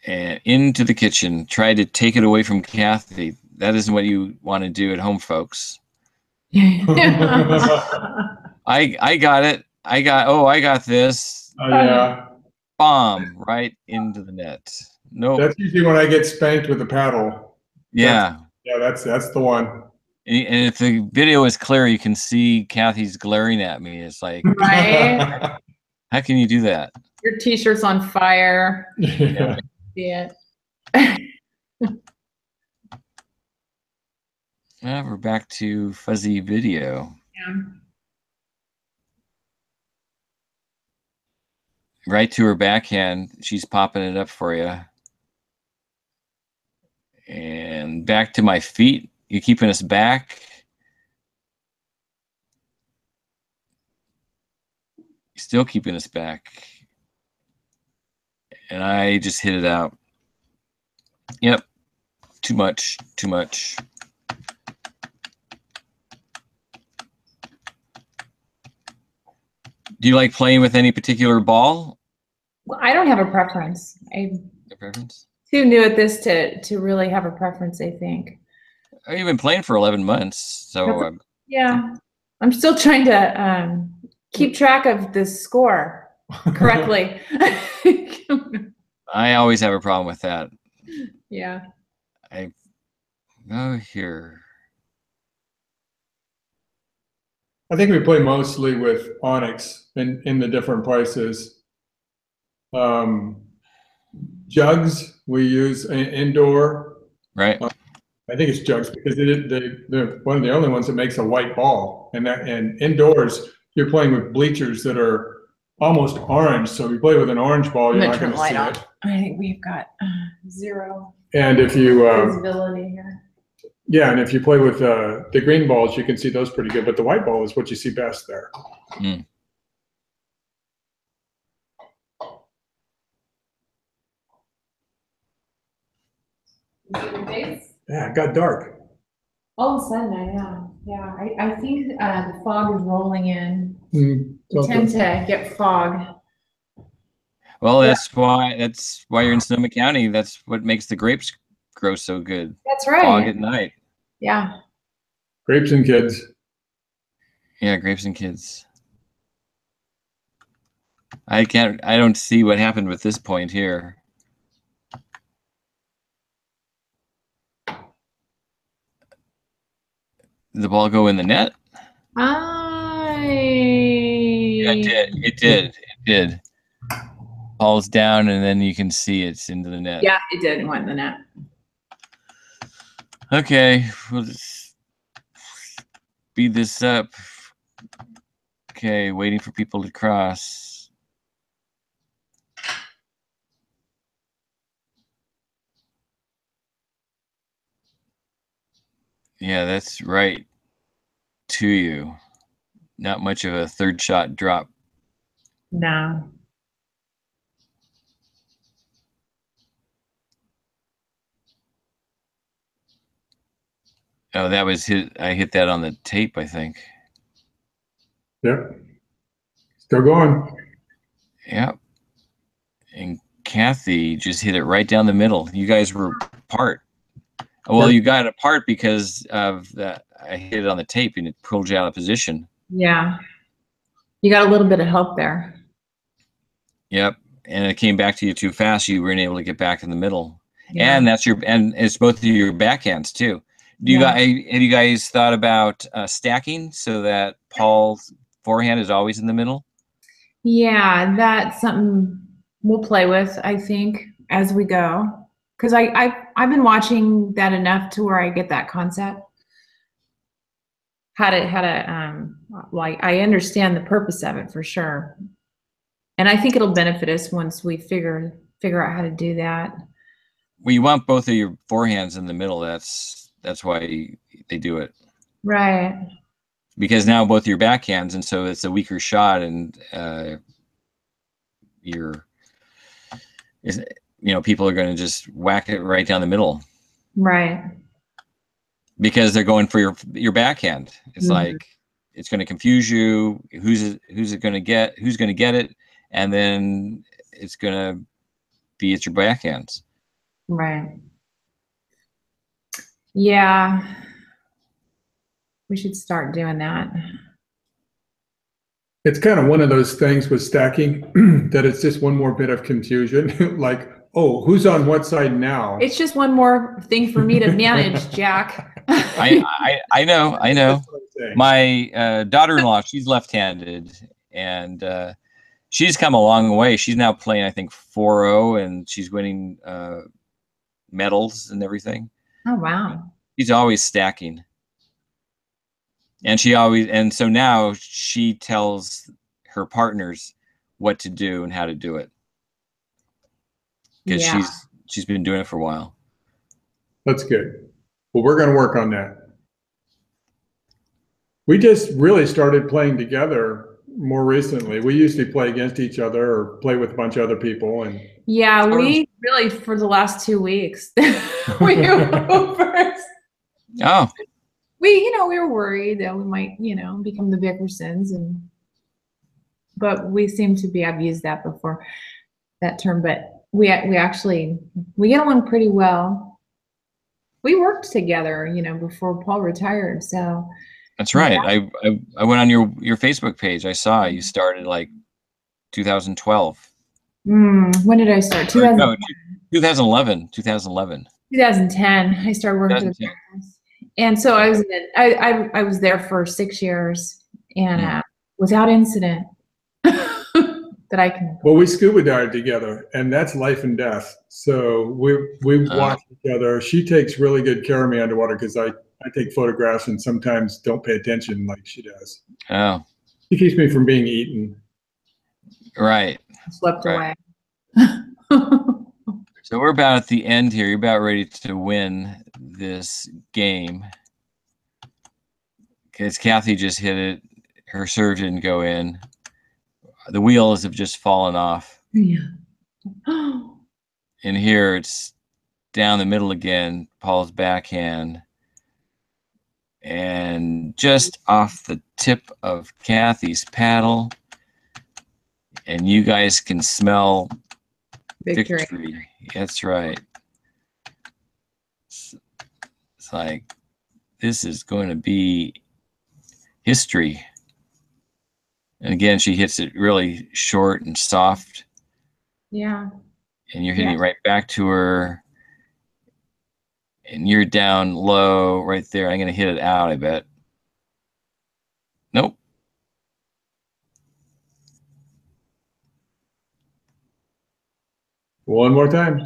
And into the kitchen. Try to take it away from Kathy. That isn't what you want to do at home, folks. I got it. I got this. Oh, yeah. Bomb right into the net. Nope. That's usually when I get spanked with a paddle. Yeah. That's the one. And if the video is clear, you can see Kathy's glaring at me. It's like, right? How can you do that? Your t-shirt's on fire. Yeah. Yeah. We're back to fuzzy video. Yeah. Right to her backhand. She's popping it up for you. And back to my feet. You keeping us back. Still keeping us back. And I just hit it out. Yep. Too much. Too much. Do you like playing with any particular ball? Well, I don't have a preference. I'm A preference? too new at this to really have a preference, I think. You've been playing for 11 months, so yeah, I'm still trying to keep track of the score correctly. I always have a problem with that. Yeah. I go here. I think we play mostly with Onyx in the different prices. Jugs we use indoor. Right. I think it's jugs because they're one of the only ones that makes a white ball, and indoors you're playing with bleachers that are almost orange. So if you play with an orange ball, you're not going to see it. I think we've got 0 And if you visibility here. yeah, and if you play with the green balls, you can see those pretty good. But the white ball is what you see best there. Mm. Yeah, it got dark. All of a sudden, I know. Yeah, I think the fog is rolling in. Mm, We tend to get fog. Well, that's why you're in Sonoma County. That's what makes the grapes grow so good. That's right. Fog at night. Yeah. Grapes and kids. Yeah, grapes and kids. I don't see what happened with this point here. Did the ball go in the net? Yeah, it did. Ball's down, and then you can see it's into the net. Yeah, it did. It went in the net. Okay, we'll just speed this up. Okay, waiting for people to cross. Yeah, that's right to you. Not much of a third shot drop. No. Oh, that was I hit that on the tape, I think. Yep. Still going. Yep. And Kathy just hit it right down the middle. You guys were apart. Well, you got apart because of that. I hit it on the tape and it pulled you out of position. Yeah. You got a little bit of help there. Yep. And it came back to you too fast. You weren't able to get back in the middle. Yeah. And it's both of your backhands too. Have you guys thought about stacking so that Paul's forehand is always in the middle? Yeah, that's something we'll play with, I think, as we go. Because I've been watching that enough to where I get that concept. How to like, I understand the purpose of it for sure. And I think it'll benefit us once we figure out how to do that. Well, you want both of your forehands in the middle. That's why they do it. Right. Because now both your backhands, and so it's a weaker shot, and people are going to just whack it right down the middle. Right. Because they're going for your backhand. It's like it's going to confuse you. Who's it going to get? Who's going to get it? And then it's going to be at your backhands. Right. Yeah. We should start doing that. It's kind of one of those things with stacking that it's just one more bit of confusion. Like, oh, who's on what side now? It's just one more thing for me to manage, Jack. I know. My daughter-in-law, she's left-handed, and she's come a long way. She's now playing, I think, 4-0, and she's winning medals and everything. Oh, wow. She's always stacking. And so now she tells her partners what to do and how to do it. Because she's been doing it for a while. That's good. Well, we're going to work on that. We just really started playing together more recently. We usually play against each other or play with a bunch of other people. And yeah, we really, for the last 2 weeks, we were first. Oh. We were worried that we might, become the Bickersons, but we seem to be, I've used that before, that term, but we get along pretty well. We worked together, before Paul retired, so. That's right. Yeah. I went on your Facebook page. I saw you started like 2012. When did I start? 2011. 2010. I started working for the practice. And so I was there for 6 years, and without incident that I can. Well, we scuba dive together, and that's life and death. So we watch each other. She takes really good care of me underwater because I take photographs and sometimes don't pay attention like she does. Oh. She keeps me from being eaten. Right. Swept away. So we're about at the end here. You're about ready to win this game. Because Kathy just hit it. Her serve didn't go in. The wheels have just fallen off. Yeah. And here it's down the middle again. Paul's backhand. And just off the tip of Kathy's paddle. And you guys can smell victory. That's right. It's like, this is going to be history. And again, she hits it really short and soft. Yeah. And you're hitting it right back to her. And you're down low right there. I'm going to hit it out, I bet. Nope. One more time.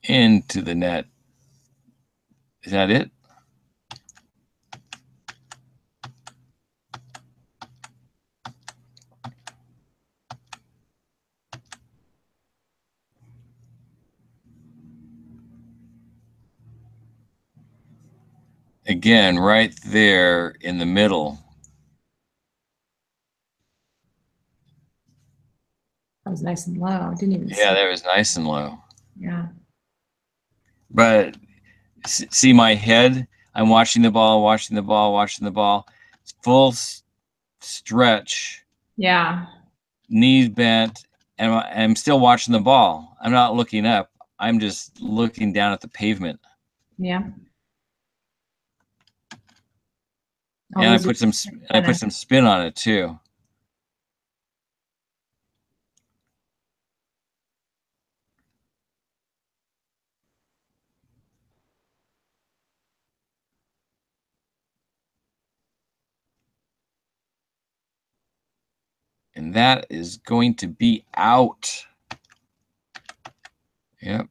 Into the net. Is that it? Again, right there in the middle. That was nice and low. I didn't even see. Yeah, that was nice and low. Yeah. But see my head? I'm watching the ball, watching the ball, watching the ball. It's full stretch. Yeah. Knees bent, and I'm still watching the ball. I'm not looking up. I'm just looking down at the pavement. Yeah. And I put some spin on it too. And that is going to be out. Yep.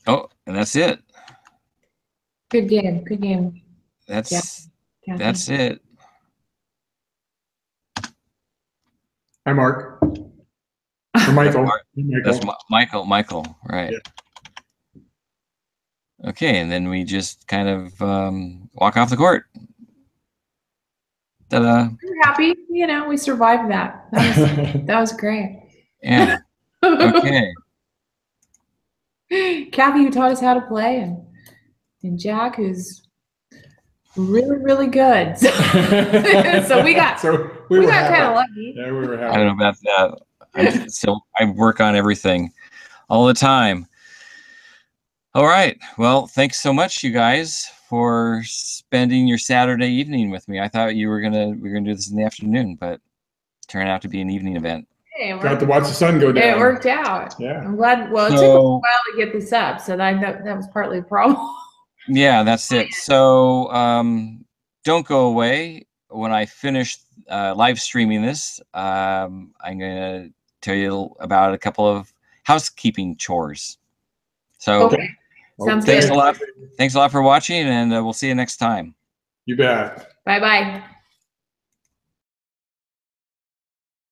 Oh, and that's it. Good game. Good game. That's it. Hi, Mark. Or Michael. That's Michael, right. Yeah. Okay, and then we just kind of walk off the court. Ta-da. We're happy. We survived that. That was great. Yeah. Okay. Kathy, who taught us how to play, and Jack, who's really, really good. So we got kind of lucky. Yeah, we were happy. I don't know about that. So I work on everything all the time. All right. Well, thanks so much, you guys, for spending your Saturday evening with me. I thought we were gonna do this in the afternoon, but it turned out to be an evening event. Hey, got to watch the sun go down. It worked out. Yeah. I'm glad. Well, it took a while to get this up, so that was partly the problem. Yeah, that's it. So don't go away. when I finish live streaming this, I'm going to tell you about a couple of housekeeping chores. So Okay. Sounds thanks good. a lot. Thanks a lot for watching, and we'll see you next time. You bet. Bye-bye.